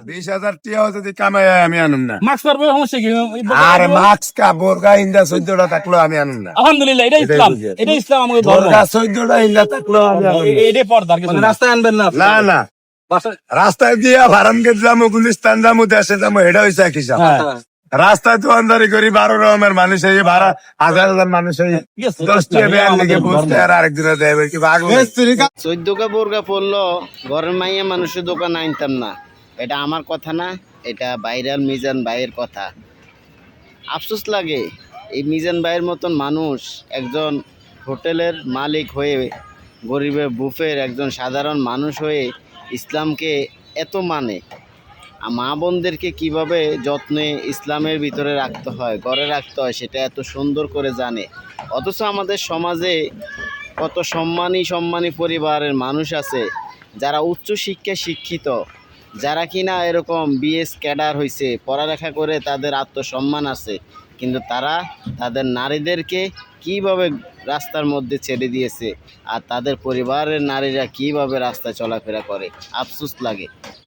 20,000 টিয়া যদি কামাই আমি আনুম না। মাস্ক পরবে সমস্যা কি? আর মাস্ক কা বোরকা ইন্দা 14টা থাকলেও আমি আনুম না। আলহামদুলিল্লাহ, এটা ইসলাম, এটা ইসলাম আমাদের ধর্ম। বোরকা 14টা ইন্দা থাকলেও আমি আনুম না। এটাই পর্দার কিছু না। রাস্তায় আনবেন না না না, রাস্তায় দিয়া ভারানগেট যাবো, গুলিস্তান যাবো, দেশে যাবো, এটা হয়েছে এক হিসাব। রাস্তায় তো আন্দারি করি 12 রকমের মানুষ, এই 12 হাজার মানুষ, 10টা বেয়ার লিগে বসতে আর আরেকদিনে দেবে কি ভাগ। 14টা বোরকা পড়লো ঘরের মাইয়া মানুষের দোকান আনতাম না, এটা আমার কথা না, এটা ভাইরাল মিজান ভাইয়ের কথা। আফসোস লাগে এই মিজান ভাইয়ের মতন মানুষ একজন হোটেলের মালিক হয়ে, গরিবের বুফের একজন সাধারণ মানুষ হয়ে ইসলামকে এত মানে, মা বোনদেরকে কীভাবে যত্নে ইসলামের ভিতরে রাখতে হয়, ঘরে রাখতে হয়, সেটা এত সুন্দর করে জানে। অথচ আমাদের সমাজে কত সম্মানী পরিবারের মানুষ আছে যারা উচ্চ শিক্ষায় শিক্ষিত, যারা কিনা এরকম বিএস ক্যাডার হয়েছে, পড়ালেখা করে তাদের আত্মসম্মান আছে, কিন্তু তারা তাদের নারীদেরকে কীভাবে রাস্তার মধ্যে ছেড়ে দিয়েছে, আর তাদের পরিবারের নারীরা কীভাবে রাস্তায় চলাফেরা করে। আফসোস লাগে।